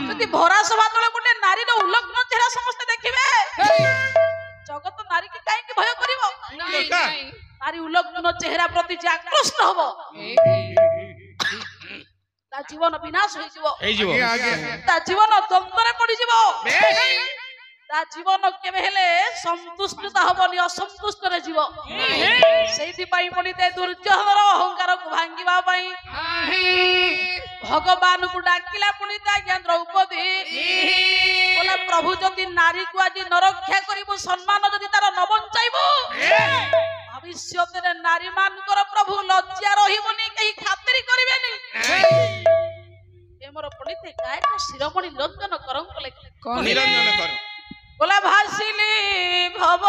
যদি ভରା সভা তଳେ গোটে নারীর উଲଗ୍ନ ଚେହେରା ସମସ୍ତେ ଦେଖିବେ ଜଗତ ନାରୀ କି କାହିଁକି ଭୟ କରିବ? ନାରୀ ଉଲଗ୍ନ ଚେହେରା ପ୍ରତି ଯେ ଆକୃଷ୍ଟ ହବ ତା ଜୀବନ ବିନାଶ ହେଇଯିବ, ତା ଜୀବନ ଦ୍ୱନ୍ଦ୍ୱରେ ପଡିଯିବ, ତା ଜୀବନ କେବେ ହେଲେ ସନ୍ତୁଷ୍ଟତା ହବନି, ଅସନ୍ତୁଷ୍ଟରେ ଯିବ। ସେଇଥିପାଇଁ ପଣ୍ଡିତେ ଦୁର୍ଯ୍ୟୋଧନର ଅହଙ୍କାରକୁ ଭାଙ୍ଗିବା ପାଇଁ ଭଗବାନଙ୍କୁ ଡାକିଲା। ପଣ୍ଡିତ ଆଜ୍ଞା ଦ୍ରୌପଦୀ ବୋଲେ ପ୍ରଭୁ ଯଦି ନାରୀକୁ ଆଜି ନ ରକ୍ଷା କରିବୁ, ସମ୍ମାନ ଯଦି ତାର ନ ବଞ୍ଚାଇବୁ, ଭବିଷ୍ୟତରେ ନାରୀ ମାନଙ୍କର ପ୍ରଭୁ ଲଜ୍ଜା ରହିବନି, କେହି ଖାତିର କରିବେନି। ମୋର ପଣ୍ଡିତେ ଗାୟକ ଶିରୋମଣି ନିରଞ୍ଜନ କରଙ୍କୁ ଲେଖିଲେ ବୋଲା ଭାସିଲି ଭବ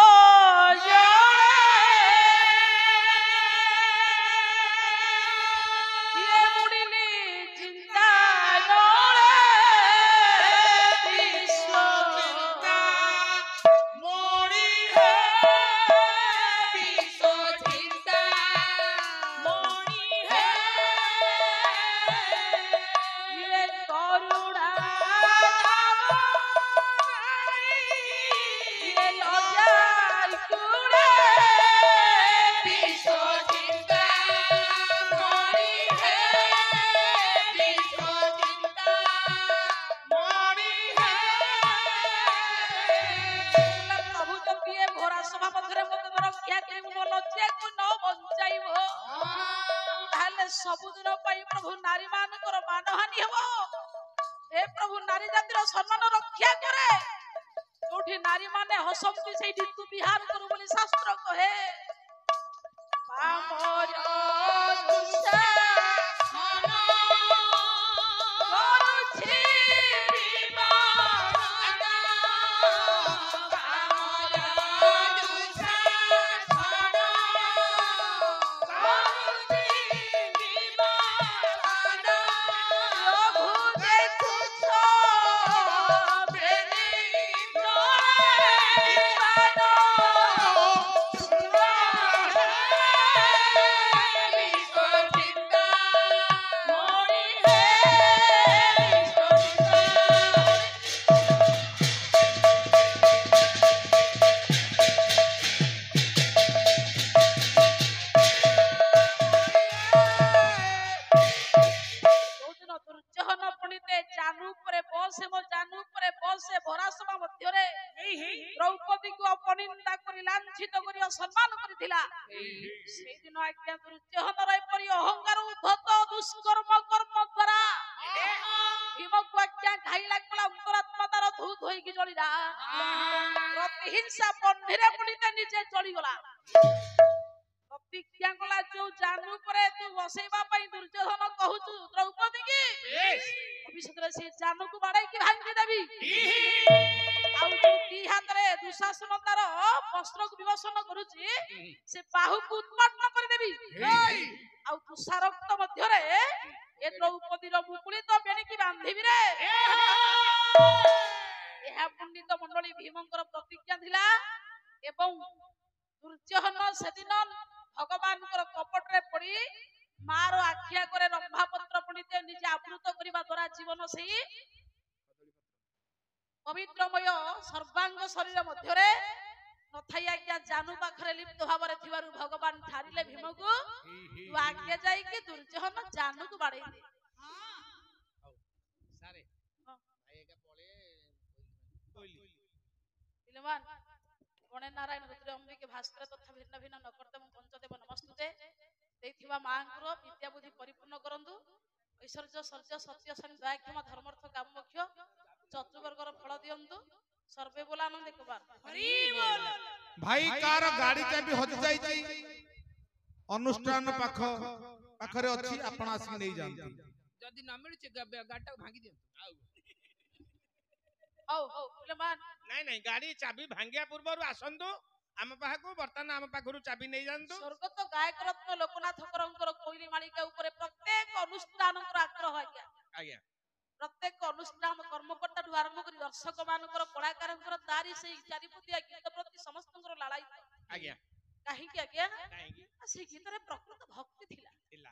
ସବୁଦିନ ପାଇଁ ପ୍ରଭୁ ନାରୀ ମାନଙ୍କର ମାନହାନି ହେବ। ହେ ପ୍ରଭୁ ନାରୀ ଜାତିର ସମ୍ମାନ ରକ୍ଷା କରେ। ଯୋଉଠି ନାରୀ ମାନେ ହସନ୍ତି ସେଇଠି ତୁ ବିହାର କରୁ ବୋଲି ଶାସ୍ତ୍ର କହେ। ସେଇଦିନ ଆଜ୍ଞା ଦୁର୍ଯ୍ୟୋଧନର ଏପରି ଅହଙ୍କାର ଉଦ୍ଧତ ଦୁଷ୍କର୍ମ କର୍ମ ଦ୍ୱାରା ଭୀମକୁ ଆଜ୍ଞା ଘାଇଲା କଲା, ଅନ୍ତରାତ୍ମା ତାର ଧୂ ଧୋଇକି ଜଳିଲା। ପ୍ରତିହିଂସା ବହ୍ନିରେ ପଣ୍ଡିତେ ନିଜେ ଜଳିଗଲା। ପ୍ରତିଜ୍ଞା କଲା, ଯୋଉ ଜାନୁ ଉପରେ ତୁ ବସେଇବା ପାଇଁ ଦୁର୍ଯ୍ୟୋଧନ କହୁଛୁ ଦ୍ରୌପଦୀ କି, ଭବିଷ୍ୟତରେ ସେ ଜାନୁକୁ ବାଡେଇକି ଭାଙ୍ଗିଦେବି। ଆଉ ଯୋଉ ଦି ହାତରେ ଦୁଶାସନ ତାର ବସ୍ତ୍ରକୁ ବିବସନ କରୁଛି, ସେ ବାହୁକୁ ଉତ୍ପନ୍ନ କରିଦେବି। ଆଉ ତୁଷାରକ୍ତ ମଧ୍ୟରେ ଏ ଦ୍ରୌପଦୀର ମୁକୁଳିତ ବେଣିକି ବାନ୍ଧିବି ରେ। ଏହା ପଣ୍ଡିତ ମଣ୍ଡଳୀ ଭୀମଙ୍କର ପ୍ରତିଜ୍ଞା ଥିଲା। ଏବଂ ଦୁର୍ଯ୍ୟୋଧନ ସେଦିନ ଭଗବାନଙ୍କର କପଟରେ ପଡି ମାର ଆଖି ଆଗରେ ରମ୍ଭାପତ୍ର ପଣ୍ଡିତେ ନିଜେ ଆବୃତ କରିବା ଦ୍ୱାରା ଜୀବନ ସେଇ ପବିତ୍ରମୟ ସର୍ବାଙ୍ଗ ଶରୀର ମଧ୍ୟରେ ନଥାଇ ଆଜ୍ଞା ଜାନୁ ପାଖରେ ଲିପ୍ତ ଭାବରେ ଥିବାରୁ ଭଗବାନ ଠାରିଲେ ଭୀମକୁ, ତୁ ଆଗେ ଯାଇକି ଦୁର୍ଯ୍ୟୋଧନ ଜାନୁକୁ ବାଡେଇ ଦେ। ଗଣେ ନାରାୟଣ ରୁଦ୍ର ଅମ୍ବିକେ ଭାସ୍କର ତଥା ଭିନ୍ନ ଭିନ୍ନ ନକର୍ତ୍ତମ ପଞ୍ଚଦେବ ନମସ୍ତୁତେ। ଦେଇଥିବା ମାଙ୍କର ବିଦ୍ୟା ବୁଦ୍ଧି ପରିପୂର୍ଣ୍ଣ କରନ୍ତୁ। ଐଶ୍ୱର୍ଯ୍ୟ ସର୍ଯ୍ୟ ସତ୍ୟ ଶନି ଦୟାକ୍ଷମା ଧର୍ମର୍ଥ କାମ ମୋକ୍ଷ ଚତୁର୍ବର୍ଗର ଫଳ ଦିଅନ୍ତୁ। ସର୍ବେ ବୋଲା ଆନନ୍ଦ କୁମାର ଭାଇ କାର ଗାଡି ଚାବି ହଜି ଯାଇଛି, ଅନୁଷ୍ଠାନ ପାଖରେ ଅଛି, ଆପଣ ଆସିକି ନେଇ ଯାଆନ୍ତୁ। ଯଦି ନ ମିଳୁଛି ଗାଡିଟାକୁ ଭାଙ୍ଗି ଦିଅନ୍ତୁ। ନାଇଁ ନାଇଁ, ଗାଡି ଚାବି ଭାଙ୍ଗିବା ପୂର୍ବରୁ ଆସନ୍ତୁ ଆମ ପାଖକୁ, ବର୍ତ୍ତମାନ ଆମ ପାଖରୁ ଚାବି ନେଇ ଯାଆନ୍ତୁ। ସ୍ୱର୍ଗତ ଗାୟକ ରତ୍ନ ଲୋକନାଥଙ୍କର କୋଇଲି ମାଳିକା ଉପରେ ପ୍ରତ୍ୟେକ ଅନୁଷ୍ଠାନଙ୍କର ଆଗ୍ରହ ଆଜ୍ଞା। ଆଜ୍ଞା, ପ୍ରତ୍ୟେକ ଅନୁଷ୍ଠାନ କର୍ମକର୍ତ୍ତାଠୁ ଆରମ୍ଭ କରି ଦର୍ଶକ ମାନଙ୍କର କଳାକାରଙ୍କର ତାରି ସେଇ ଚାରିପତିଆ ଗୀତ ପ୍ରତି ସମସ୍ତଙ୍କର ଲାଳାଇ। ଆଜ୍ଞା, କାହିଁକି ଆଜ୍ଞା? ସେ ଗୀତରେ ପ୍ରକୃତ ଭକ୍ତି ଥିଲା।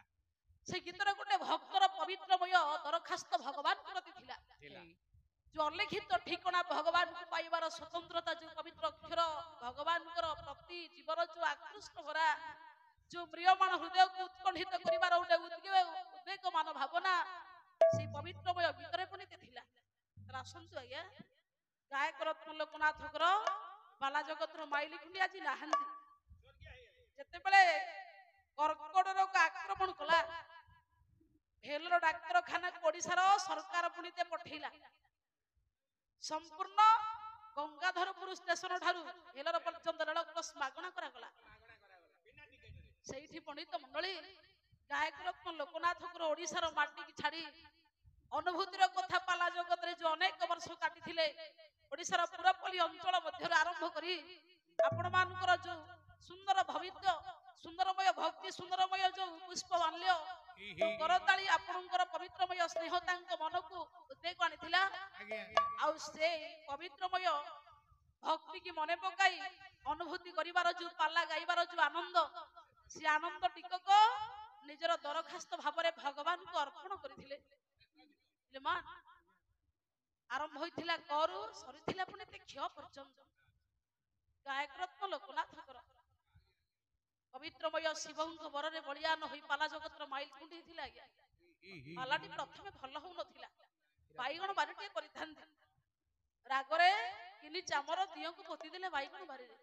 ସେ ଗୀତରେ ଗୋଟେ ଭକ୍ତର ପବିତ୍ରମୟ ଦରଖାସ୍ତ ଭଗବାନ ପ୍ରତି ଥିଲା। जो अलिखित ठिकना भगवान को पाइबार स्वतंत्रता जो पवित्र अक्षर भगवान प्रति जीवन जो आकृष्ट भरा जो प्रियमान हृदय को उत्कंठित करिबार उडे उद्वेगमान भावना से पवित्रमय भितरे पुनित थिला आसंतु आज्ञा गायक रत्न लोकनाथकर बाला जगतर माइली खुंडी आज नाहांती जेतेबेले कर्कट रोग आक्रमण कला भेलर डाक्तरखाना ओडिशार सरकार पुनिते पठैला संपूर्ण गंगाधरपुर स्टेशन ठारू भेलर पर्यंत रेल क्रॉस मागणा करागला सेठी पंडित मंडली गायक रत्न लोकनाथकर ओडिशार माटी की छाड़ी अनुभूतिर कथा पाला जगत रे जो अनेक वर्ष काटिथिले ओडिशार पुरपल्ली अंचल मध्य आरंभ करी आपण मानकर जो सुंदर भविष्य सुंदरमय भक्ति सुंदरमय जो पुष्प माल्य करताली आपणकर पवित्रमय स्नेह तांक मन को उद्वेग आनिथिला आउ से पवित्रमय भक्ति की मने पकाई अनुभूति करिवार जो पाला गाइबार जो आनंद से आनंद टिकक निजर दरखास्त भावरे भगवान को अर्पण करथिले मान आरंभ होइथिला करू सरिथिला पुने ते क्ष पर्यंत गायक रत्न लोकनाथकर पवित्रमय शिवंक बररे बलियान होई पाला जगतर माइल खुंडी थिला आज्ञा पालाटी प्रथमे भल हो नथिला बाईगण बारीटे करिथांती रागरे किनि चामर दियो को पोती देले बाईगण बारी रे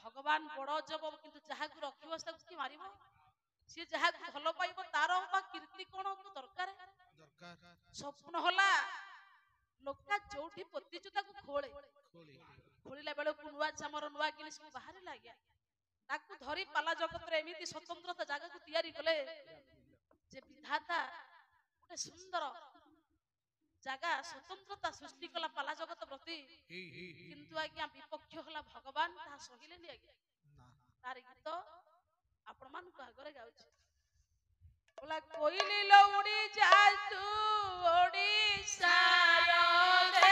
भगवान बड़ जब किंतु जहा को रखिबो ताकि मारिबो से जहा को भल पाइबो तार बा कीर्ति कोन को दरकार स्वप्न होला लोका जोठी पोती चुता को खोळे खोळिला बेले को नुवा चामर नुवा किनि सब बाहर लाग्या ताकू धरी पाला जगत रे एमिति स्वतंत्रता जागा को तैयारी कले जे विधाता गोटे सुंदर जागा स्वतंत्रता सृष्टि कला पाला जगत प्रति किंतु आज्ञा विपक्ष होला भगवान ता सहिलेनी आज्ञा तार गीत आपण मान को आगरे गाउछ बोला कोइली लौड़ी जा तू ओडिसा रे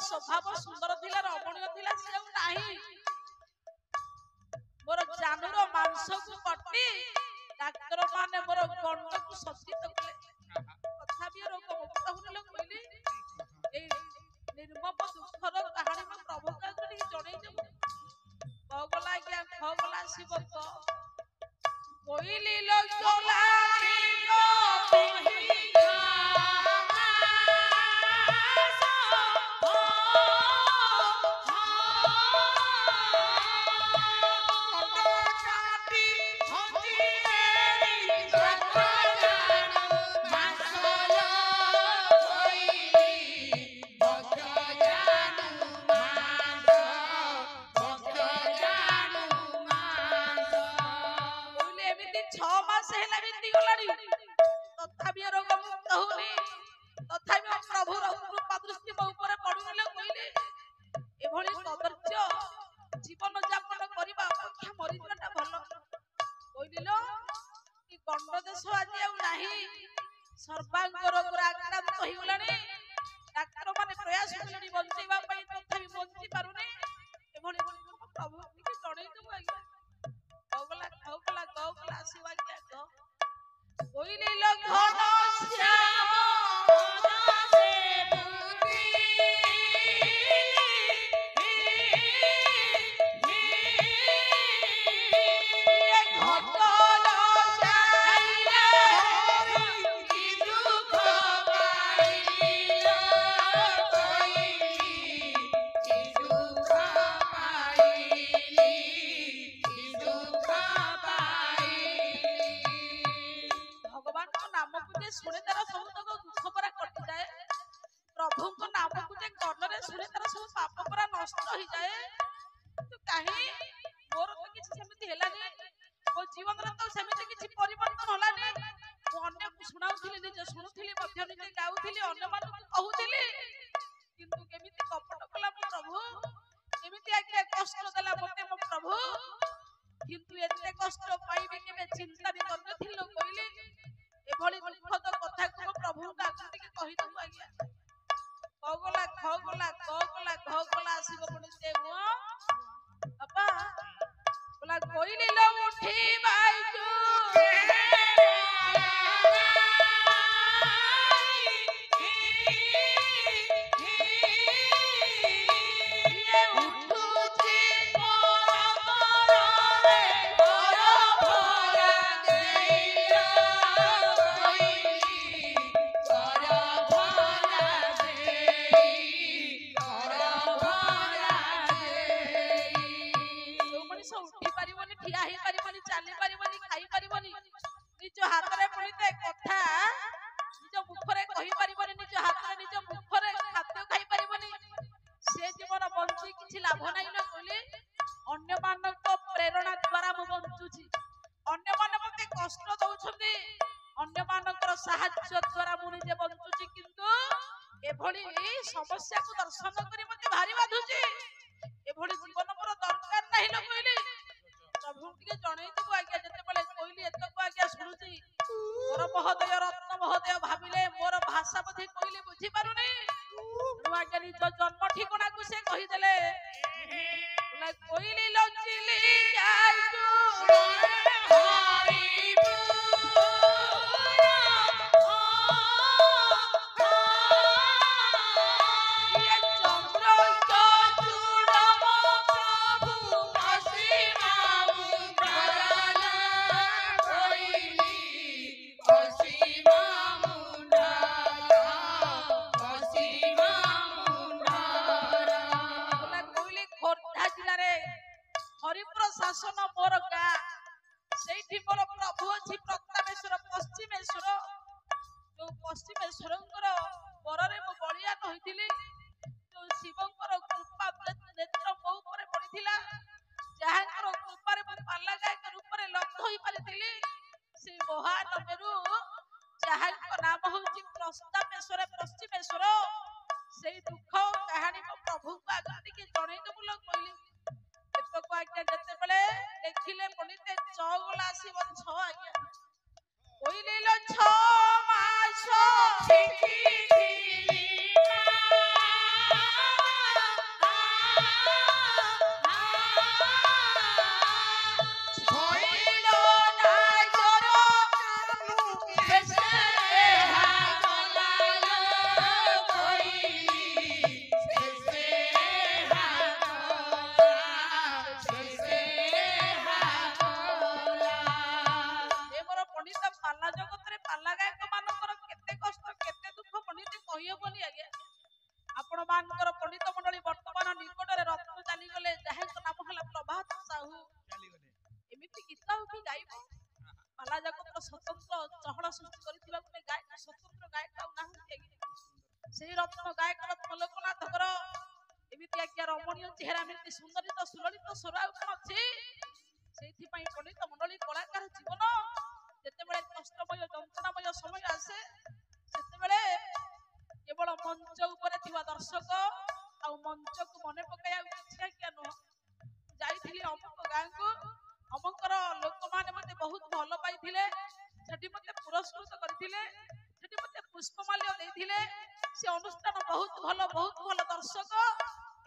स्वभाव सुंदर थिला रमणीय थिला से नाही मोर जानूर मांस को कटी डाक्टर माने मोर गंड को सचित कले तथापि रोग मुक्त होले कहली ए निर्मम दुखर कहानी में प्रभु का करी जणै देबो भगला ज्ञा भगला शिव को कोइली लोकला तथापि रोग मुक्त होनी तथापि प्रभु कृपा दृष्टि ଏଭଳି କଦର୍ଯ୍ୟ ଜୀବନ ଯାପନ କରିବା ଅପେକ୍ଷା ମରିଯିବାଟା ଭଲ। କହିଲିଲ କି ଗଣ୍ଡ ଦେଶ ଆଜି ଆଉ ନାହିଁ, ସର୍ବାଙ୍ଗ ରୋଗରେ ଆକ୍ରାନ୍ତ ହେଇଗଲାଣି। ଡାକ୍ତର ମାନେ ପ୍ରୟାସ କଲେଣି ବଞ୍ଚେଇବା ପାଇଁ, ତଥାପି ବଞ୍ଚି ପାରୁନି। ଏଭଳି ପ୍ରଭୁ ଟିକେ ଜଣେଇଦେବୁ ଆଜ୍ଞା। ଗଲା ଆସିବ ଆଜ୍ଞା। କହିଲିଲ ଘନ ଶୁଣି ତାର ସବୁ ତକ ଦୁଃଖ ପରା କଟିଯାଏ। ପ୍ରଭୁଙ୍କ ନାମକୁ ଯେ କର୍ଣ୍ଣରେ ଶୁଣି ତାର ସବୁ ପାପ ପରା ନଷ୍ଟ ହେଇଯାଏ। କିନ୍ତୁ କାହିଁ ମୋର ତ କିଛି ସେମିତି ହେଲାନି, ମୋ ଜୀବନରେ ତ ସେମିତି କିଛି ପରିବର୍ତ୍ତନ ହେଲାନି। ମୁଁ ଅନ୍ୟକୁ ଶୁଣାଉଥିଲି, ନିଜେ ଶୁଣୁଥିଲି ମଧ୍ୟ, ନିଜେ ଗାଉଥିଲି, ଅନ୍ୟମାନଙ୍କୁ କହୁଥିଲି, କିନ୍ତୁ କେମିତି କପଟ କଲା ମୋ ପ୍ରଭୁ, କେମିତି ଆଜ୍ଞା କଷ୍ଟ ଦେଲା ମତେ ମୋ ପ୍ରଭୁ। କିନ୍ତୁ ଏତେ କଷ୍ଟ ପାଇବି କେବେ ଚିନ୍ତା ବି କରିନଥିଲୁ। କହିଲି ଏଭଳି ଦୁଃଖଦ କଥାକୁ ମୋ ପ୍ରଭୁଙ୍କୁ ଆଗ ଟିକେ କହିଦେବୁ ଆଜ୍ଞା। ଘଗଲା ଆସିବ ପୁଣି ସେ ବାପା ବୋଲା କହିଲିଲ ଉଠି ବାଇଜୁ समस्या को दर्शन करी मते भारी बाधुची। एभली जीवन मोर दरकार नाही न कहली प्रभु के जणै देबो आज्ञा। जते बेले कहली एतको आज्ञा सुनुची मोर महोदय रत्न महोदय भाबिले मोर भाषा मध्ये कहली बुझी पारुनी। आज्ञा निज जन्म ठिकाना को से कहि देले बोला कहली लंचिली जाइतु शासन मोर गाँ से मोर प्रभु अच्छी प्रतापेश्वर पश्चिमेश्वर जो पश्चिमेश्वर बरे मु बलियान होइतिली। जो शिवंकर कृपा नेत्र मो ऊपर पड़िथिला, जहांकर कृपारे मु पाला गायक रूप में लब्ध होई परिथिली। से महान मेरु जहांक नाम होउची प्रतापेश्वर पश्चिमेश्वर, से दुख कहानी मो प्रभु को आगे के जणै देबु लोग कहली। एतको आज्ञा जते बेले देखिले पणिते चौगला आसीब छ आज्ञा कहले ल 6 मास स्वतंत्र चहल सृष्टि करथिबा कोने गायक स्वतंत्र गायक आउ नाही सेही रत्न गायक रत्न लोकनाथकर एमिति आज्ञा रमणीय चेहरा एमिति सुंदरित सुललित स्वर आउ कोन अछि। सेथि पई पंडित मंडली कलाकार जीवन जते बेले कष्टमय यंत्रणामय समय आसे सेते बेले केवल मंच ऊपर थिबा दर्शक आउ मंच को मने पकाया ପୁରସ୍କୃତ କରିଥିଲେ ସେଠି ମତେ ପୁଷ୍ପମାଲ୍ୟ ଦେଇଥିଲେ ସେ ଅନୁଷ୍ଠାନ ବହୁତ ଭଲ ଦର୍ଶକ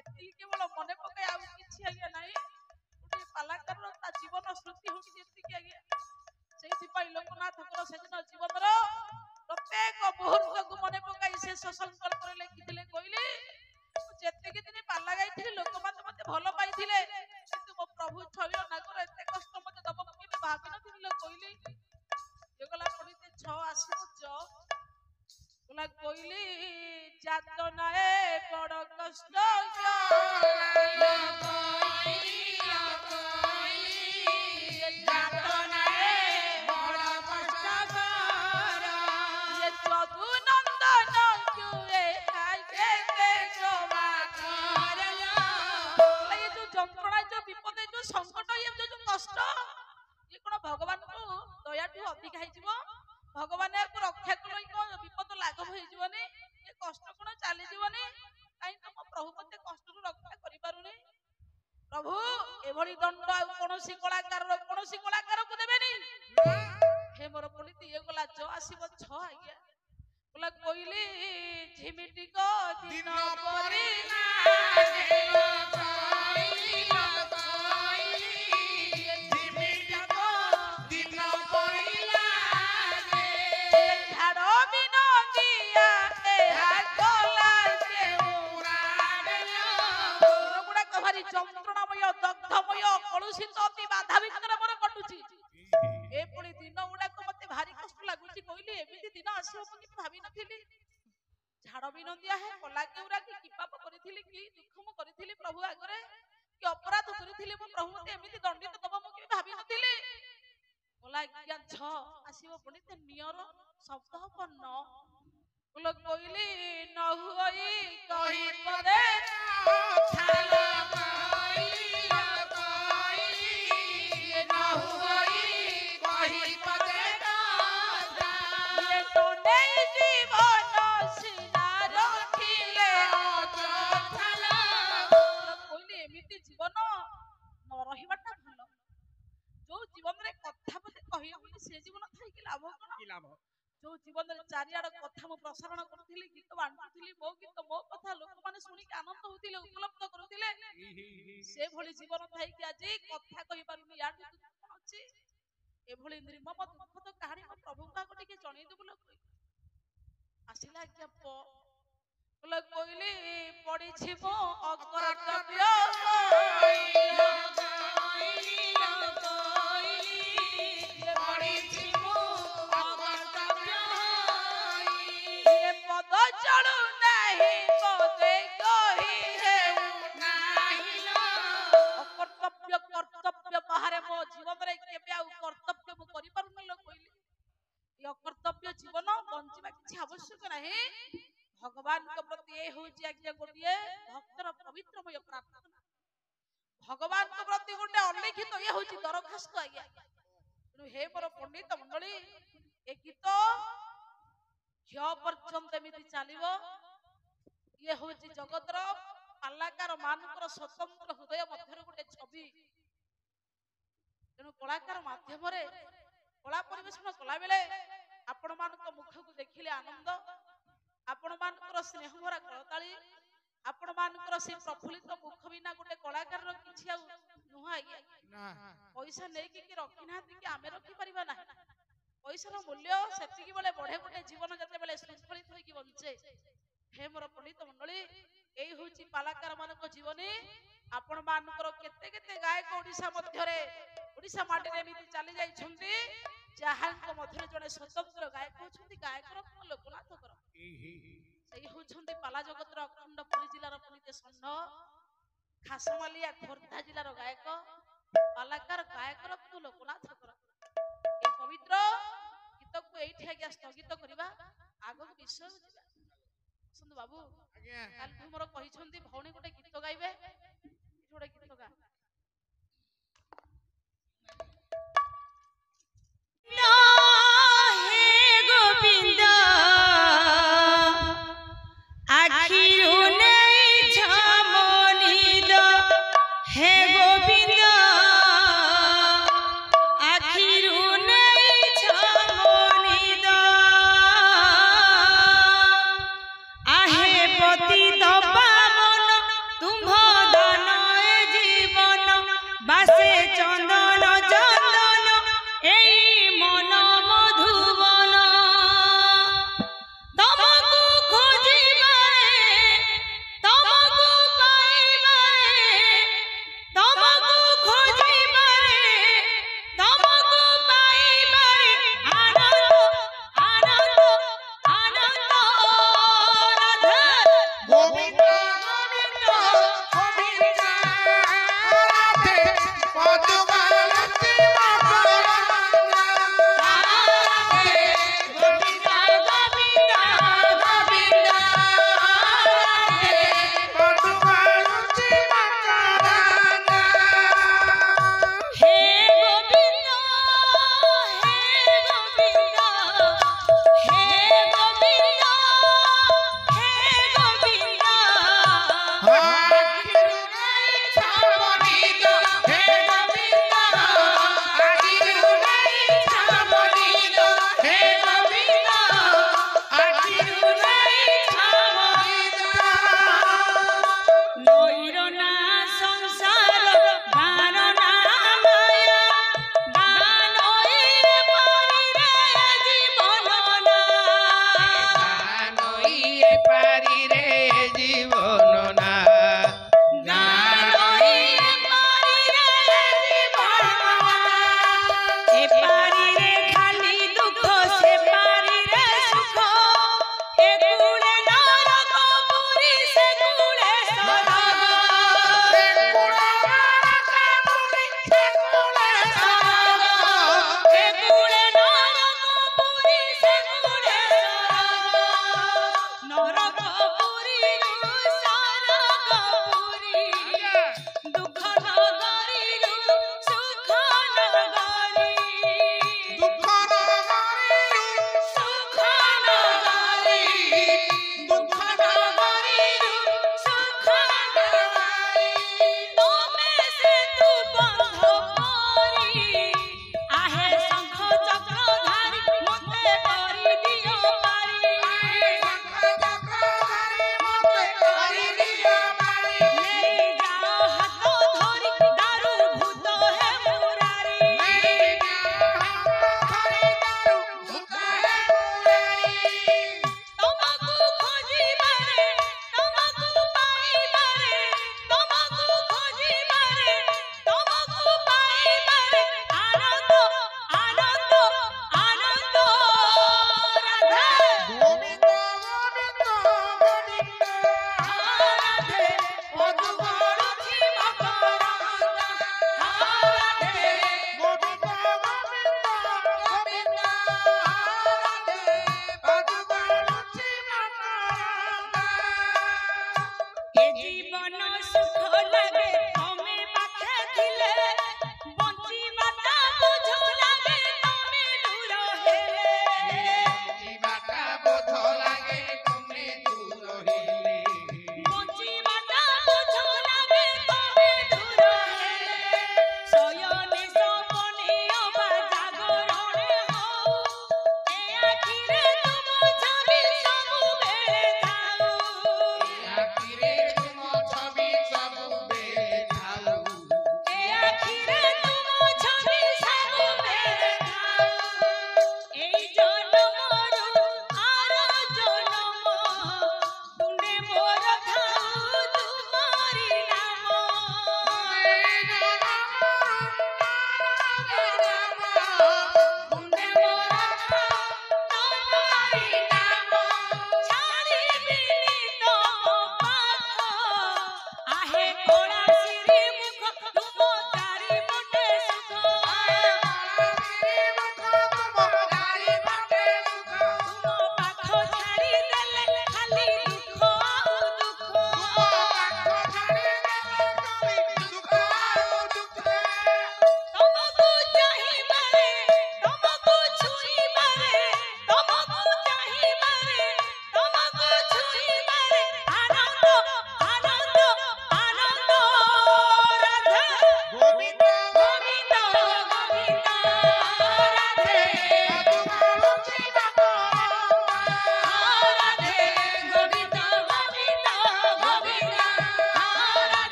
ଏତିକି କେବଳ ମନେ ପକାଇ ଆଉ କିଛି ଆଜ୍ଞା ନାହିଁ ଗୋଟିଏ ପାଲାକାରର ତା ଜୀବନ ସ୍ମୃତି ହଉଛି ଏତିକି ଆଜ୍ଞା ସେଇଥିପାଇଁ ଲୋକନାଥଙ୍କର ସେଦିନ ଜୀବନର ପ୍ରତ୍ୟେକ ମୁହୂର୍ତ୍ତକୁ ମନେ ପକାଇ ଶେଷ ସଂକଳ୍ପରେ ଲେଖିଥିଲେ କହିଲେ ଯେତିକି ଦିନ ପାଲା ଗାଇଥିଲି ଲୋକମାନେ ମତେ ଭଲ ପାଇଥିଲେ କିନ୍ତୁ ମୋ ପ୍ରଭୁ ଛଳିଳ ନାଗର ଏତେ କଷ୍ଟ ମତେ ଦବ ମୁଁ କେବେ ଭାବିନଥିଲି କହିଲି ଗଲା ପଡ଼ିତେ ଛଅ ଆସିବ ଗଲା କହିଲି ଯାତନାଏ ବଡ଼ କଷ୍ଟ ଅଧିକା ହେଇଯିବ ଭଗବାନ ୟାକୁ ରକ୍ଷା କଲେ ବିପଦ ଲାଘବ ହେଇଯିବନି ଏ କଷ୍ଟ କଣ ଚାଲିଯିବନି କାହିଁ ତମ ପ୍ରଭୁ ମତେ କଷ୍ଟରୁ ରକ୍ଷା କରିପାରୁନି ପ୍ରଭୁ ଏଭଳି ଦଣ୍ଡ ଆଉ କୌଣସି କଳାକାରକୁ ଦେବେନି ହେ ମୋର ପଲିତି ଇଏ ଗଲା ଜ ଆସିବ ଛ ଆଜ୍ଞା ଗଲା କହିଲି ଝିମିଟିକ ଦିନ ପରି ଯନ୍ତ୍ରଣାମୟ ଦଗ୍ଧମୟ କଳୁଷିତ ଅତି ବାଧା ଭିତରେ ମୋର କଟୁଛି ଏପରି ଦିନ ଗୁଡାକ ମତେ ଭାରି କଷ୍ଟ ଲାଗୁଛି କହିଲି ଏମିତି ଦିନ ଆସିବ ମୁଁ କିଛି ଭାବିନଥିଲି ଝାଡ ବିନନ୍ଦିଆ ହେ କଲା କେଉରା କି ପାପ କରିଥିଲି କି ଦୁଃଖ ମୁଁ କରିଥିଲି ପ୍ରଭୁ ଆଗରେ କି ଅପରାଧ କରିଥିଲି ମୋ ପ୍ରଭୁ ମତେ ଏମିତି ଦଣ୍ଡିତ ଦବ ମୁଁ କେବେ ଭାବିନଥିଲି କଲା ଆଜ୍ଞା ଛ ଆସିବ ପୁଣି ତେ ନିୟର ଶବ୍ଦ ହବ ନ କହିଲି ନ ହୁଇ କହି ପଦେ जो जीवन में चारियाड़ कथा मु प्रसारण करथिली गीत बांटुथिली मो गीत मो कथा लोक माने सुनी के आनंद होथिले उपलब्ध करूथिले से भली जीवन थाई कि आज कथा कहि पारुनी या कोन अछि ए भली निर्मम दुःखद कहानी मो प्रभु का गोटे के जणै देबु लोक आसिला क्या प लोक कहले पड़ी छिबो अकर्तव्य जीवन बंचिबा किछि आवश्यक नाही भगवान के प्रति ए होची आज्ञा गोटिए भक्तर पवित्रमय प्रार्थना भगवान के प्रति गोटे अलिखित ये होची दरखास्त आज्ञा हे मोर पंडित मंडली ए गीत ह्य पर्यंत एमिति चलिबो ये होची जगतर कलाकार मानकर स्वतंत्र हृदय मध्यरे गोटे छवि तेणु कलाकार माध्यम रे कला परिवेषण कला बेले आपण मानक मुख को देखिले आनंद आपण मानकर स्नेह भरा करताली आपण मानकर से प्रफुल्लित मुख बिना गोटे कलाकार रो किछि आ नुह आज्ञा पैसा नै कि रखि ना कि आमे रखि परिबा ना पैसा रो मूल्य सेतिकी बेले बढ़े गोटे जीवन जते बेले संस्फलित होई कि बंचे हे मोर पंडित मंडली एई होची कलाकार मानक जीवनी आपण मानकर केते केते गायक ओडिसा मध्यरे ओडिसा माटी रे मिति चली जाई छंती जहांक मध्यरे जने स्वतंत्र गायक होछंती गायकर कोन लोकनाथ कर सेही होछंती पाला जगतर अखंड पुरी जिल्लार पुनीते संढ खासमालिया खोर्धा जिल्लार गायक पालाकार गायकर कोन लोकनाथ कर ए पवित्र गीत को एठी आज्ञा स्थगित करिबा आगो विषय जिबा सुंद बाबू आज्ञा काल तुमरो कहि छंती भौणी गोटे गीत गाइबे गोटे गीत गा आखिरू नहीं छमोनी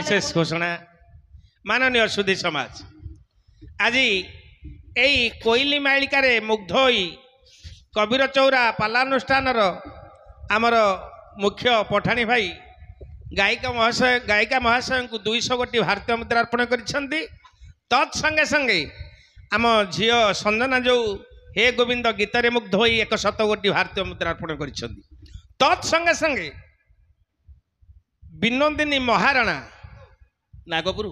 বিশেষ ঘোষণা মাননীয় সুধী সমাজ আজি এই কোইলি মাଳିকারে মুগ্ধ হই কবির চৌরা পালানুষ্ঠানর আমার মুখ্য পঠাণী ভাই গায়িকা মহাশয়ଙ୍କୁ 200 ଗୋଟି ଭାରତୀୟ ମୁଦ୍ରା ଅର୍ପଣ କରିଛନ୍ତି। ତତ୍ସଙ୍ଗେ ସଙ୍ଗେ ଆମ ଝିଅ ସଞ୍ଜନା ଯୋଉ ହେ ଗୋବିନ୍ଦ ଗୀତରେ ମୁଗ୍ଧ ହୋଇ 100 ଗୋଟି ଭାରତୀୟ ମୁଦ୍ରା ଅର୍ପଣ କରିଛନ୍ତି। ତତ୍ସଙ୍ଗେ ସଙ୍ଗେ ବିନୋଦିନୀ ମହାରଣା ନାଗପୁର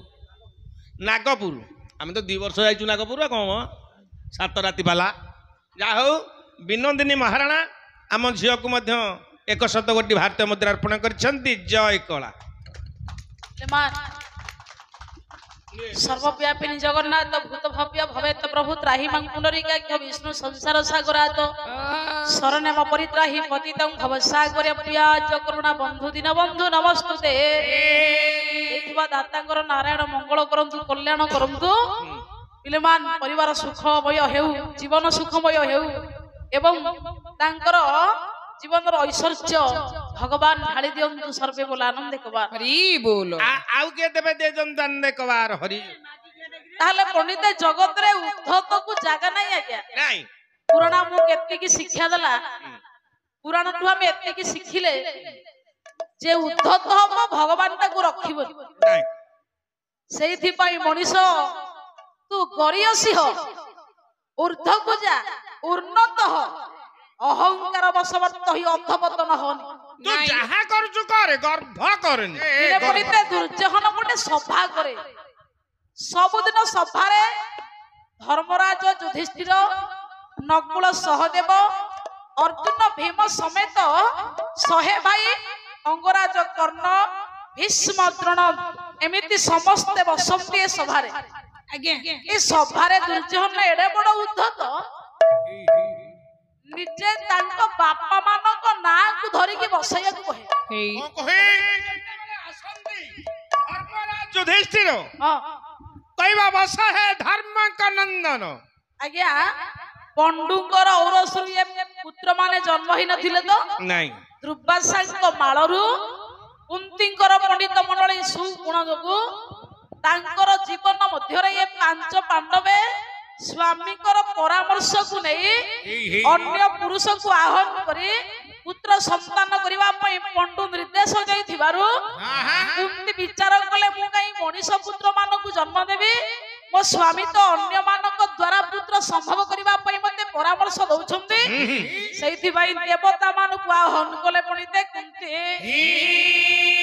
ଆମେ ତ 2 ବର୍ଷ ଯାଇଛୁ ନାଗପୁର କଣ 7 ରାତି ପାଲା ଯାହା ହଉ ବିନୋଦିନୀ ମହାରଣା ଆମ ଝିଅକୁ ମଧ୍ୟ 100 ଗୋଟି ଭାରତୀୟ ମୁଦ୍ରା ଅର୍ପଣ କରିଛନ୍ତି। ଜୟ କଳା। सर्वव्यापिनी जगन्नाथ भूत भव्य भवेत प्रभु त्राही मंकुंडरिका विष्णु संसार सागरात शरणेम परित्राही पतितं भवसागर प्रियाज करुणा बंधु दीन बंधु नमस्तुते एथिबा दातांकर नारायण मंगल करंतु कल्याण करंतु पिलेमान परिवार सुखमय हेउ जीवन सुखमय हेउ एवं तांकर जीवन ऐश्वर्य भगवान ढाली दियंतु सर्वे बोल आनंद कबार हरि बोल आउ के देबे दे जन कबार हरि ताले पंडित जगत रे उद्धत को जागा नहीं आज्ञा नहीं पुराण मु केते की शिक्षा दला पुराण ठु हम एते की शिखिले जे उद्धत हम भगवान ता को रखिबो नहीं सेइथि पई मनीष तू गरियसी हो ऊर्ध्व को जा उन्नत हो अहंकार बसवर्त ही अधपतन होनी तू जहा करजु करे गर्भ करनी इने परिते दुर्जहन गोटे सभा करे सबुदिन सभारे धर्मराज युधिष्ठिर नकुल सहदेव अर्जुन भीम समेत 100 भाई अंगराज कर्ण भीष्म द्रोण एमिति समस्त बसंती सभारे आज्ञा ए सभारे दुर्जहन एडे बड़ उद्धत निजे तांको बापा मानको ना को धरि के बसैया को कहे हे कहे आसंती धर्मराज युधिष्ठिर हां कहबा बस है धर्म का नंदन आज्ञा पंडुंकर औरसरु ये पुत्र माने जन्म ही नथिले तो नहीं दुर्वासाଙ୍କ माळरू कुंतीଙ୍କର पंडित मंडली सुगुण जोगु तांकर जीवन मध्य रे ये पांच पांडवे स्वामीकर परामर्श को नहीं अन्य पुरुष को आह्वान करी पुत्र संतान करबा पई पंडु निर्देश देई थिबारु कुंती विचार कले मु काई मनीष पुत्र मानको जन्म देबी मो स्वामी तो अन्य मानक द्वारा पुत्र संभव करबा पई मते परामर्श दउछंती सेइथि भाई देवता मानको आह्वान कले पणिते कुंती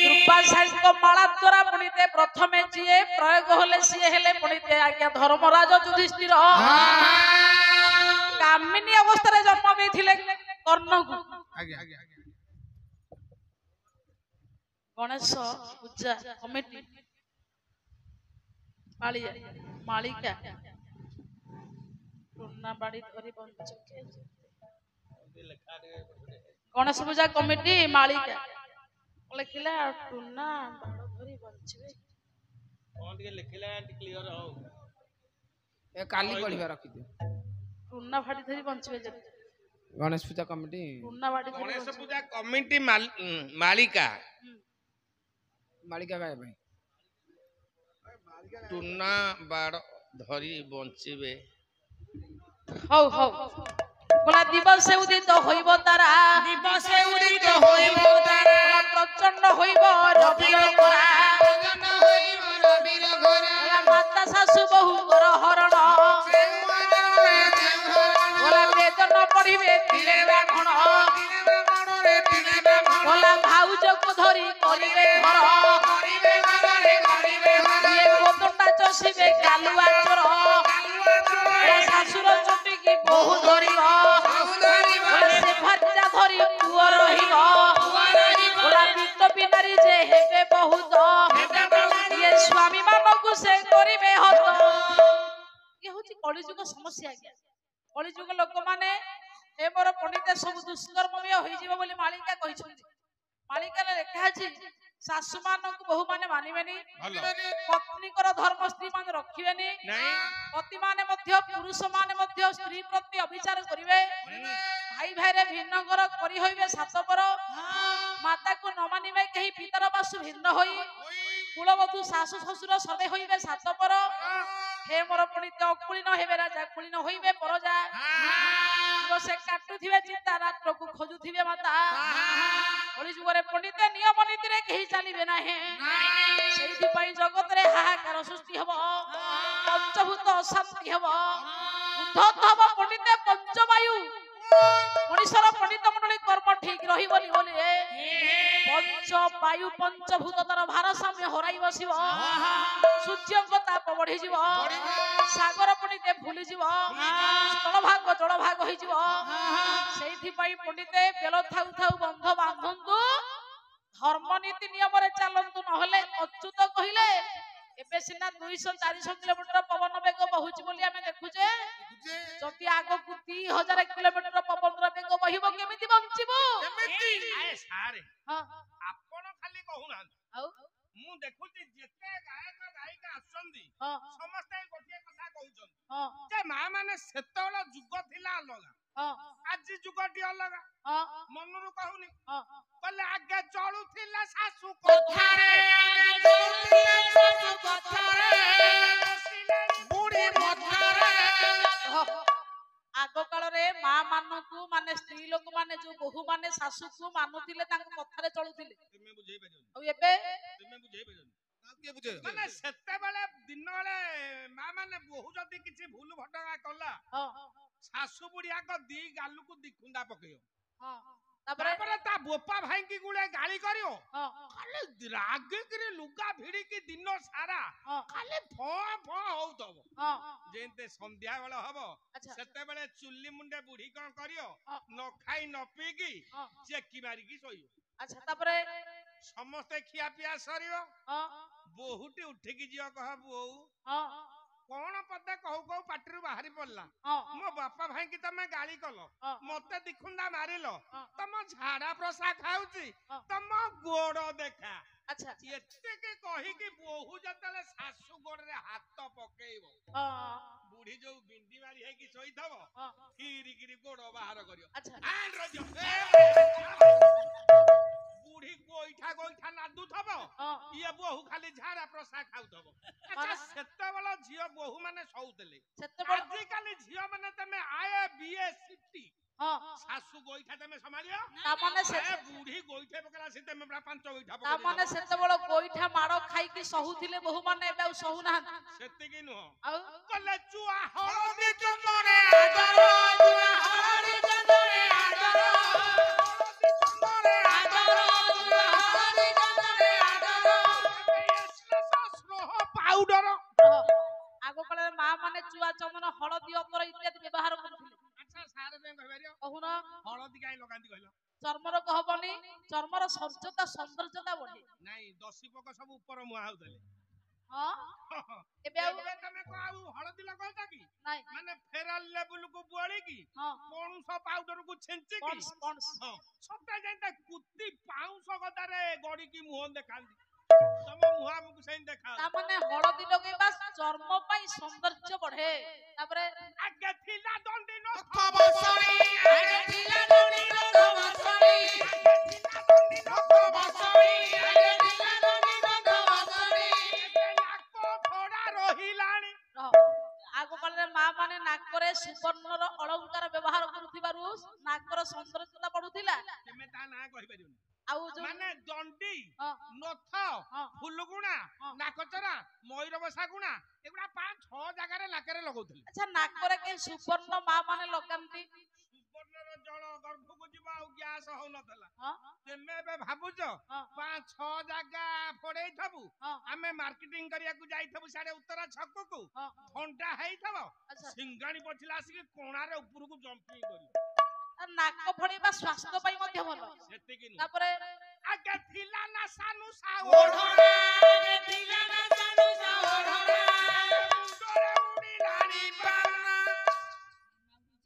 दुर्वासाଙ୍କ माला द्वारा पणिते प्रथमे जिए प्रयोग होले सिए हेले पणिते आज्ञा धर्मराज युधिष्ठिर कामिनी अवस्था रे जन्म देथिले कर्ण को गणेश पूजा कमिटी मालिका टुन्ना बाड़ी धरी बंच गणेश पूजा कमिटी मालिका लिखिला टुन्ना बाड़ धरी बंचबे कोन के लिखिला क्लियर हो ए काली पढ़िबा रखि दे टुन्ना फाड़ी धरी बंचबे गणेश पूजा कमिटी टुन्ना बाड़ी धरी गणेश पूजा कमिटी मालिका मालिका गाय भाई टुन्ना बाड़ धरी बंचिबे हौ हौ बोला दिवस उदित होइबो तारा दिवस उदित होइबो तारा बोला प्रचंड होइबो रविर गोरा जन होइबो रविर घोरा बोला माता सासु बहु गोर हरण बोला वेदन पढ़िबे तिले ब्राह्मण बोला भाउज को धरी करिबे घर ये गोदटा चसिबे गालुआ चोर सासुर चुटी की बहु धरिबो से भज्जा धरी पुଅ रहिबो बोला वित्त बिनारी जे हेबे बहुत ये स्वामी मानकु से करिबे हत ये होची कलिजुग समस्या क्या कलिजुग लोक माने ए मोर पंडित सब दुष्कर्म में होई जीव बोली मालिका कहिसथि मालिका ने लेखा अछि सासु मानकु बहु माने मानिबेनी पत्नी कर धर्म स्त्री मान रखिबेनी नहीं पति माने मध्य पुरुष माने मध्य स्त्री प्रति अविचार करिवे भाई भाई रे भिन्न कर करी होइबे सात पर माता को न मानिबे कहि पितर बासु भिन्न होई কুলবধূ শাশু শ্বশুর সবে হইবে সাতপর হে মোর পণ্ডিত অকুলিন হেবে রাজা কুলিন হইবে পরজা সে কাটুথিবে চিন্তা রাত্রকু খোঁজুথিবে মাতা কলি যুগরে পণ্ডিতে নিয়ম নীতিরে কেহি চালিবে না হে সেইথিপাই জগতরে হাহাকার সৃষ্টি হব পঞ্চভূত অশান্তি হব উদ্ধত হব পণ্ডিতে পঞ্চবায়ু মনীষর পণ্ডিত মণ্ডলী কর্ম ঠিক রহিবনি বলি পঞ্চ বায়ু পঞ্চভূত তার ভারসাম্য হরাই বসিব সূর্যঙ্ক তাপ বঢ়িଯିବ সাগর পণ্ডিতে ভୁଲିଯିବ ସ୍ଥଳଭାଗ ଜଳଭାଗ ହୋଇଯିବ ସେଇଥିପାଇଁ ପଣ୍ଡିତେ ବେଲ ଥାଉ ଥାଉ ବନ୍ଧ ବାନ୍ଧନ୍ତୁ ଧର୍ମ ନୀତି ନିୟମରେ ଚାଲନ୍ତୁ ନହେଲେ ଅଚ୍ୟୁତ କହିଲେ ଏବେ ସିନା 200-400 କିଲୋମିଟର ପବନ ବେଗ ବହୁଛି ବୋଲି ଆମେ ଦେଖୁଛେ ଯଦି ଆଗକୁ 3000 କିଲୋମିଟର ପବନର ବେଗ ବହିବ କେମିତି ବଞ୍ଚିବୁ ଆପଣ ଖାଲି କହୁନାହାନ୍ତି ଆଉ ମୁଁ ଦେଖୁଛି ଯେତେ ଗାୟକ ଗାୟିକା ଆସୁଛନ୍ତି ସମସ୍ତେ ଗୋଟିଏ କଥା କହୁଛନ୍ତି ଯେ ମା ମାନେ ସେତେବେଳେ ଯୁଗ ଥିଲା ଅଲଗା ଆଜି ଯୁଗଟି ଅଲଗା ମନରୁ କହୁନି କହିଲେ ଆଗେ ଚଳୁଥିଲା ଶାଶୁ କଥାରେ ବୁଢୀ ମଥାରେ ଆଗ କାଳରେ ମା ମାନଙ୍କୁ ମାନେ ସ୍ତ୍ରୀ ଲୋକ ମାନେ ଯୋଉ ବୋହୂ ମାନେ ଶାଶୁକୁ ମାନୁଥିଲେ ତାଙ୍କ କଥାରେ ଚଳୁଥିଲେ ତୁମେ ବୁଝେଇ ପାରିବନି ଆଉ ଏବେ ତୁମେ ବୁଝେଇ ପାରିବନି ମାନେ ସେତେବେଳେ ଦିନ ବେଳେ ମା ମାନେ ବୋହୂ ଯଦି କିଛି ଭୁଲ ଭଟକା କଲା ଶାଶୁ ବୁଢୀ ଆଗ ଦି ଗାଲୁକୁ ଦି ଖୁନ୍ଦା ପକେଇବ ତାପରେ ତା ବୋପା ଭାଇକି ଗୁଳେ ଗାଳି କରିବ ଖାଲି ରାଗିକିରି ଲୁଗା ଭିଡିକି ଦିନ ସାରା ଖାଲି ଫ ହଉଥବ ଯେମିତି ସନ୍ଧ୍ୟା ବେଳ ହବ ସେତେବେଳେ ଚୁଲି ମୁଣ୍ଡେ ବୁଢୀ କଣ କରିବ ନ ଖାଇ ନ ପିଇକି ଚେକି ମାରିକି ଶୋଇବ ଆଚ୍ଛା ତାପରେ ସମସ୍ତେ ଖିଆ ପିଆ ସରିବ ବୋହୁଟି ଉଠିକି ଯିବ କହ ବୋଉ କଣ ପଦେ କହୁ କହୁ ପାଟିରୁ ବାହାରି ପଡିଲା ମୋ ବାପା ଭାଇକି ତମେ ଗାଳି କଲ ମତେ ଦିଖୁଣ୍ଡା ମାରିଲ ତମ ଝାଡା ପ୍ରସା ଖାଉଛି ତମ ଗୋଡ ଦେଖା ଏତିକି କହିକି ବୋହୁ ଯେତେବେଳେ ଶାଶୁ ଗୋଡରେ ହାତ ପକେଇବ ବୁଢୀ ଯୋଉ ବିଣ୍ଡି ମାରି ହେଇକି ଶୋଇଥବ ଥିରିକିରି ଗୋଡ ବାହାର କରିବ ବୁଢୀ ଗୋଇଠା ଗୋଇଠା ନାଦୁଥବ ଇଏ ବୋହୁ ଖାଲି ଝାଡା ପ୍ରସା ଖାଉଥବ ସେତେବେଳେ ଝିଅ ବୋହୁ ମାନେ ଶୋଉଥିଲେ ଆଜିକାଲି ଝିଅ ମାନେ ତମେ ଆଏ ବିଏ ସିଟି ଶାଶୁ ଗୋଇଠା ତମେ ସମ୍ଭାଳିବ ବୁଢୀ ଗୋଇଠା ପକେଇଲା ସେ ତମେ 5 ଗୋଇଠା ପକେଇବ ତାମାନେ ସେତେବେଳେ ଗୋଇଠା ମାଡ଼ ଖାଇକି ସହୁଥିଲେ ବୋହୁ ମାନେ ଏବେ ଆଉ ସହୁନାହାନ୍ତି ସେତିକି ନୁହଁ ଆଉ କଲେ ଚୁଆ ହଳଦୀ ଚନ୍ଦନରେ ଆଦର ଚୁଆ ହଳଦୀ ଚନ୍ଦନରେ ଆଦର ହଳଦୀ ଚନ୍ଦନରେ ଆଦର ଚୁଆ ହଳଦୀ ଚନ୍ଦନରେ ଆଦର ସ୍ନେହ ପାଉଡର ଆଗ କାଳରେ ମା ମାନେ ଚୁଆ ଚନ୍ଦନ ହଳଦୀ ଅତର ଇତ୍ୟାଦି ବ୍ୟବହାର କରୁଥିଲେ ଆଚ୍ଛା ସାର ଦେଇ କହିପାରିବ କହୁନ ହଳଦୀ କାଇଁ ଲଗାନ୍ତି କହିଲ ଚର୍ମର କହବନି ଚର୍ମର ସୌନ୍ଦର୍ଯ୍ୟତା ବଢେ ନାଇଁ ଦଶୀ ପୋକ ସବୁ ଉପର ମୁହା ହଉଥିଲେ ଏବେ ଆଉ ତମେ ଆଉ ହଳଦୀ ଲଗାଉଛ କି ନାଇଁ ମାନେ ଫେରାଲ ଲେବୁଲ କୁ ବୋଳିକି ପଣସ ପାଉଡର କୁ ଛିଞ୍ଚିକି ସତେ ଯେମିତି କୁତି ପାଉଁଶ ଗଦାରେ ଗଡିକି ମୁହଁ ଦେଖାନ୍ତି ତମ ମୁହଁ ଆମକୁ ସେମିତି ଦେଖା ତା ମାନେ ହଳଦୀ ଲଗେଇବା ଚର୍ମ ପାଇଁ ସୌନ୍ଦର୍ଯ୍ୟ ବଢେ ତାପରେ ଆଗେ ଥିଲା ଦଣ୍ଡି ନଥ ବସଣି ଆଗେ ଥିଲା ଦଣ୍ଡି ନଥ ବସଣି ଆଗେ ଥିଲା ଦଣ୍ଡି ନଥ ବସଣି ଆଗେ ଥିଲା ଦଣ୍ଡି ନଥ ବସଣି ଏବେ ନାକ ଫଡା ରହିଲାଣି ଆଗ କାଳରେ ମା ମାନେ ନାକରେ ସୁବର୍ଣ୍ଣର ଅଳଙ୍କାର ବ୍ୟବହାର କରୁଥିବାରୁ ନାକର ସୌନ୍ଦର୍ଯ୍ୟତା ବଢୁଥିଲା ତମେ ତା ନାଁ କହିପାରିବନି ଆଉ ମାନେ ଦଣ୍ଡି ନଥ ଫୁଲଗୁଣା ନାକଚରା ମୟୂରବସା ଗୁଣା ଏଗୁଡା 5-6 ଜାଗାରେ ନାକରେ ଲଗାଉଥିଲେ ଆଚ୍ଛା ନାକରେ କି ସୁବର୍ଣ୍ଣ ମା ମାନେ ଲଗାନ୍ତି ସୁବର୍ଣ୍ଣର ଜଳ ଗର୍ଭକୁ ଯିବ ଆଉ ଗ୍ୟାସ ହଉନଥିଲା ତମେ ଏବେ ଭାବୁଛ 5-6 ଜାଗା ଫୋଡେଇଥବୁ ଆମେ ମାର୍କେଟିଂ କରିବାକୁ ଯାଇଥବୁ ସାଡେ ଉତ୍ତରା ଛକକୁ ଥଣ୍ଡା ହେଇଥବ ସିଙ୍ଗାଣି ପଛିଲା ଆସିକି କୋଣାରେ ଉପରକୁ ଜମ୍ପିଂ କରିବ ନାକ ଫୋଡେଇବା ସ୍ୱାସ୍ଥ୍ୟ ପାଇଁ ମଧ୍ୟ ଭଲ ସେତିକି ତାପରେ ଆଗେ ଥିଲା ନା ସାନୁ ସା ଓଢଣା ଆଗେ ଥିଲା ନା ସାନୁ ସା ଓଢଣା ମୁଣ୍ଡରେ ଉଡିଲାଣି ବାନା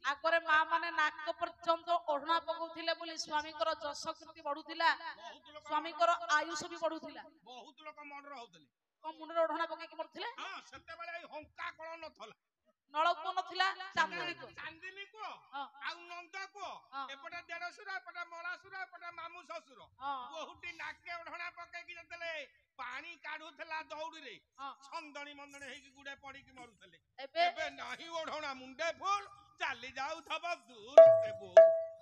ଆଗରେ ମା ମାନେ ନାକ ପର୍ଯ୍ୟନ୍ତ ଓଢଣା ପକଉଥିଲେ ବୋଲି ସ୍ୱାମୀଙ୍କର ଯଶ କୀର୍ତ୍ତି ବଢୁଥିଲା ସ୍ୱାମୀଙ୍କର ଆୟୁଷ ବି ବଢୁଥିଲା ବହୁତ ଲୋକ ମର୍ଡର ହଉଥିଲେ କଣ ମୁଣ୍ଡରେ ଓଢଣା ପକେଇକି ମରୁଥିଲେ ସେତେବେଳେ ଏଇ ହଙ୍କା କଳ ନଥିଲା ନଳକୂଅ ନଥିଲା ଚାନ୍ଦିନୀ କୂଅ ଆଉ ନନ୍ଦ କୂଅ ଏପଟେ ଦେଢଶୁର ଏପଟେ ମଳାଶୁର ଏପଟେ ମାମୁ ଶ୍ୱଶୁର ବହୁଟି ନାକେ ଓଢଣା ପକେଇକି ଯେତେବେଳେ ପାଣି କାଢୁଥିଲା ଦଉଡିରେ ହଁ। ଛନ୍ଦଣି ମନ୍ଦଣି ହେଇକି ଗୁଡେ ପଡିକି ମରୁଥିଲେ ଏବେ ଏବେ ନାହିଁ ଓଢଣା ମୁଣ୍ଡେ ଫୁଲ ଚାଲି ଯାଉଥବ ଦୂର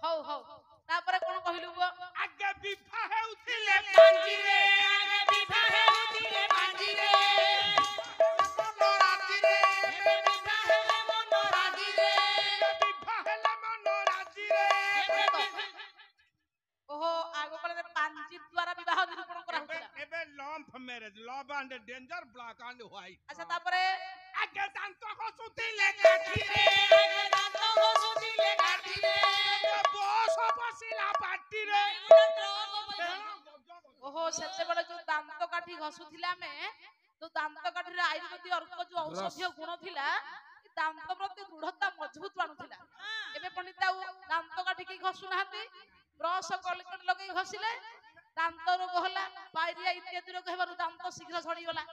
ହଉ ହଉ ତାପରେ କଣ କହିଲୁ ପୁଅ? ଆଗେ ବିଭା ହେଉଥିଲେ ପାଞ୍ଜିରେ ଆଗେ ବିଭା ହେଉଥିଲେ ପାଞ୍ଜିରେ ମନରାଜିରେ ଏବେ ବିଭା ହେଲେ ମନ ରାଜିରେ ବିଭା ହେଲା ମନରାଜିରେ ଏବେ ବିଭା ଓହୋ ଆଗ କାଳରେ ପାଞ୍ଜି ଦ୍ୱାରା ବିବାହ ନିରୂପଣ ଏବେ କରାହଉଥିଲା। ଏବେ ଲମ୍ଫ marriage love and danger black and white ଆଚ୍ଛା ତାପରେ ଆଗେ ଦାନ୍ତ ଘଷୁଥିଲେ କାଠିରେ ଆଗେ ଦାନ୍ତ ଘଷୁଥିଲେ କାଠିରେ ବସ ବସିଲା ପାଟିରେ ଓହୋ ସେତେବେଳେ ଯୋଉ ଦାନ୍ତ କାଠି ଘଷୁଥିଲେ ଆମେ ଯୋଉ ଦାନ୍ତ କାଠିରେ ଆୟୁର୍ବେଦିକ ଅର୍କ ଯୋଉ ଔଷଧୀୟ ଗୁଣ ଥିଲା ଦାନ୍ତ ପ୍ରତି ଦୃଢତା ମଜବୁତ ଆଣୁଥିଲା। ଏବେ ପଣ୍ଡିତ ଆଉ ଦାନ୍ତ କାଠି କେହି ଘଷୁନାହାନ୍ତି। ବ୍ରଶ କଲଗେଟ୍ ଲଗେଇ ଘଷିଲେ ଦାନ୍ତ ରୋଗ ହେଲା ପାଇରିଆ ଇତ୍ୟାଦି ରୋଗ ହେବାରୁ ଦାନ୍ତ ଶୀଘ୍ର ଝଡ଼ିଗଲା।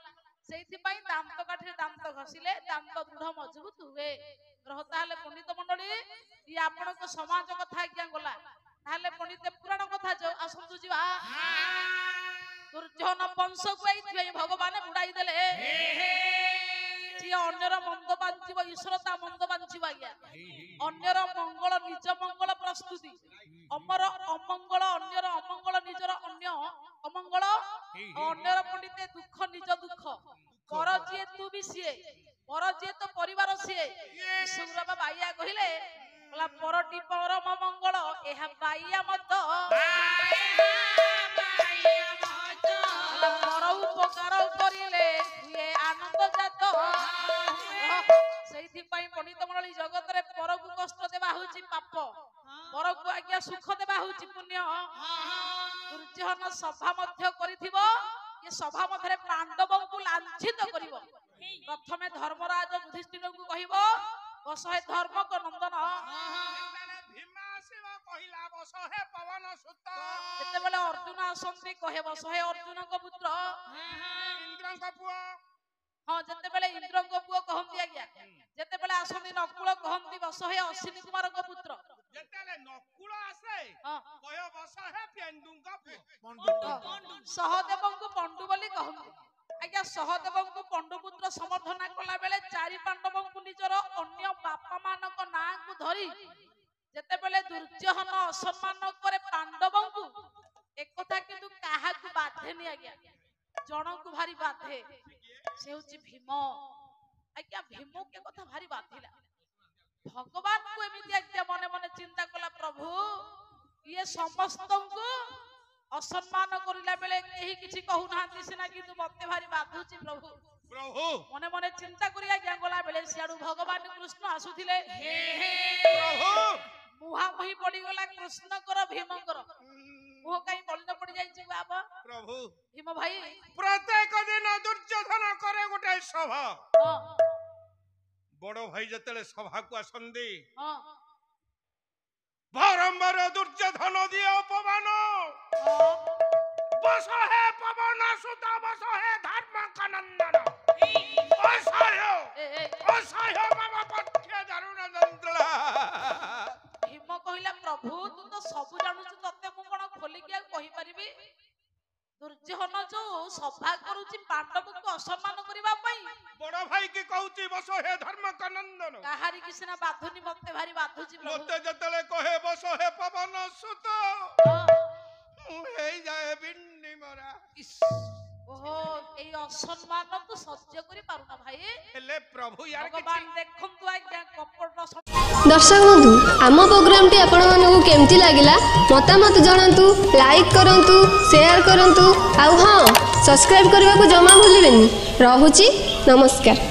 ସେଇଥିପାଇଁ ଦାନ୍ତ କାଠିରେ ଦାନ୍ତ ଘଷିଲେ ଦାନ୍ତ ଦୃଢ ମଜବୁତ ହୁଏ। ଗ୍ରହ ତାହେଲେ ପଣ୍ଡିତ ମଣ୍ଡଳୀ ଇଏ ଆପଣଙ୍କ ସମାଜ କଥା ଆଜ୍ଞା ଗଲା। ତାହେଲେ ପଣ୍ଡିତ ପୁରାଣ କଥା ଯୋଉ ଆସନ୍ତୁ ଯିବା। ଦୁର୍ଜନ ବଂଶକୁ ଏଇଥିପାଇଁ ଭଗବାନ ବୁଡାଇ ଦେଲେ ଯିଏ ଅନ୍ୟର ମନ୍ଦ ବାଞ୍ଚିବ ଈଶ୍ୱର ତା ମନ୍ଦ ବାଞ୍ଚିବ ଆଜ୍ଞା। ଅନ୍ୟର ମଙ୍ଗଳ ନିଜ ମଙ୍ଗଳ ପ୍ରସ୍ତୁତି ଅମର ଅମଙ୍ଗଳ ଅନ୍ୟର ଅମଙ୍ଗଳ ନିଜର ଅନ୍ୟ ଅମଙ୍ଗଳ ଅନ୍ୟର ପଣ୍ଡିତେ ଦୁଃଖ ନିଜ ଦୁଃଖ ପର ଯିଏ ତୁ ବି ସିଏ ପର ଯିଏ ତ ପରିବାର ସିଏ। ବିଶ୍ୱଗୁରୁ ବାଇଆ କହିଲେ ପରଟି ପରମ ମଙ୍ଗଳ ଏହା ବାଇଆ ମତ ପର ଉପକାର କରିଲେ ହୁଏ ଆନନ୍ଦ ଜାତ। ସେଇଥିପାଇଁ ପଣ୍ଡିତ ମଣ୍ଡଳୀ ଜଗତରେ ପରକୁ କଷ୍ଟ ଦେବା ହଉଛି ପାପ ପରକୁ ଆଜ୍ଞା ସୁଖ ଦେବା ହଉଛି ପୁଣ୍ୟ। ଦୁର୍ଯ୍ୟୋଧନ ସଭା ମଧ୍ୟ କରିଥିବ ଏ ସଭା ମଧ୍ୟରେ ପାଣ୍ଡବଙ୍କୁ ଲାଞ୍ଛିତ କରିବ। ପ୍ରଥମେ ଧର୍ମରାଜ ଯୁଧିଷ୍ଠିରଙ୍କୁ କହିବ ବସ ହେ ଧର୍ମକ ନନ୍ଦନ। ଯେତେବେଳେ ଅର୍ଜୁନ ଆସନ୍ତି କହେ ବସ ହେ ଅର୍ଜୁନଙ୍କ ପୁତ୍ର। ଇନ୍ଦ୍ରଙ୍କ ପୁଅ ହଁ ଯେତେବେଳେ ଇନ୍ଦ୍ରଙ୍କ ପୁଅ କହନ୍ତି ଆଜ୍ଞା ଯେତେବେଳେ ଆସନ୍ତି ନକୁଳ କହନ୍ତି ବସ ହେ ଅଶ୍ୱିନୀ କୁମାରଙ୍କ ପୁତ୍ର। ଯେତେବେଳେ ନକୁଳ ଆସେ ହଁ କହ ବସ ହେ ପେଣ୍ଡୁଙ୍କ ପୁଅ। ସହଦେବଙ୍କୁ ପଣ୍ଡୁ ବୋଲି କହନ୍ତି ଆଜ୍ଞା। ସହଦେବଙ୍କୁ ପଣ୍ଡୁ ପୁତ୍ର ସମର୍ଥନା କଲା ବେଳେ ଚାରି ପାଣ୍ଡବଙ୍କୁ ନିଜର ଅନ୍ୟ ବାପା ମାନଙ୍କ ନାଁକୁ ଧରି ଯେତେବେଳେ ଦୁର୍ଯ୍ୟୋଧନ ଅସମ୍ମାନ କରେ ପାଣ୍ଡବଙ୍କୁ ଏକଥା କିନ୍ତୁ କାହାକୁ ବାଧେନି ଆଜ୍ଞା। ଜଣକୁ ଭାରି ବାଧେ ସେ ହଉଛି ଭୀମ ଆଜ୍ଞା। ଭୀମକୁ ଏ କଥା ଭାରି ବାଧିଲା। ଭଗବାନଙ୍କୁ ଏମିତି ଆଜ୍ଞା ମନେ ମନେ ଚିନ୍ତା କଲା ପ୍ରଭୁ ଇଏ ସମସ୍ତଙ୍କୁ ଅସମ୍ମାନ କରିଲା ବେଳେ କେହି କିଛି କହୁନାହାନ୍ତି ସିନା କିନ୍ତୁ ମତେ ଭାରି ବାଧୁଛି ପ୍ରଭୁ ପ୍ରଭୁ ମନେ ମନେ ଚିନ୍ତା କରି ଆଜ୍ଞା ଗଲା ବେଳେ ସିଆଡୁ ଭଗବାନ କୃଷ୍ଣ ଆସୁଥିଲେ। ପ୍ରଭୁ ମୁହାଁମୁହିଁ ପଡିଗଲା କୃଷ୍ଣଙ୍କର ଭୀମଙ୍କର। ମୁହ କାହିଁ ମଳିନ ପଡି ଯାଇଛି ବାବା ପ୍ରଭୁ ଭୀମ ଭାଇ। ପ୍ରତ୍ୟେକ ଦିନ ଦୁର୍ଯ୍ୟୋଧନ କରେ ଗୋଟେ ସଭା। ହଁ ବଡ ଭାଇ ଯେତେବେଳେ ସଭାକୁ ଆସନ୍ତି ହଁ ବାରମ୍ବାର ଦୁର୍ଯ୍ୟୋଧନ ଦିଏ ଅପମାନ। ବସ ହେ ପବନ ସୁତ ବସ ହେ ଧର୍ମ କନନ୍ଦନ ଅସହ୍ୟ ଅସହ୍ୟ ମମ ପଥ୍ୟ ଦାରୁଣ ଯନ୍ତ୍ରଣା। ଭୀମ କହିଲା ପ୍ରଭୁ ତୁ ତ ସବୁ ଜାଣୁଛୁ ତତେ ମୁଁ କଣ ଖୋଲିକି ଆଉ କହିପାରିବି। ଦୁର୍ଯ୍ୟୋଧନ ଯୋଉ ସଭା କରୁଛି ପାଣ୍ଡବଙ୍କୁ ଅସମ୍ମାନ କରିବା ପାଇଁ ବଡ ଭାଇ କି କହୁଛି ବସ ହେ ଧର୍ମ କନନ୍ଦନ। କାହାରି କି ସିନା ବାଧୁନି ମତେ ଭାରି ବାଧୁଛି ପ୍ରଭୁ। ମତେ ଯେତେବେଳେ କହେ ବସ ହେ ପବନ ସୁତ ମୁଁ ହେଇଯାଏ ବିଣ୍ଡି ମରା। ଓହୋ ଏଇ ଅସମ୍ମାନ ତୁ ସହ୍ୟ କରି ପାରୁନା ଭାଇ। ହେଲେ ପ୍ରଭୁ ୟାର ଭଗବାନ ଦେଖନ୍ତୁ ଆଜ୍ଞା କପଟ दर्शक बंधु आम प्रोग्राम टी आपण मानक केमती लगिला मतामत जनातु लाइक करंतु शेयर करंतु आउ हाँ सब्सक्राइब करने को जमा भूलिबेनी। रहुची नमस्कार।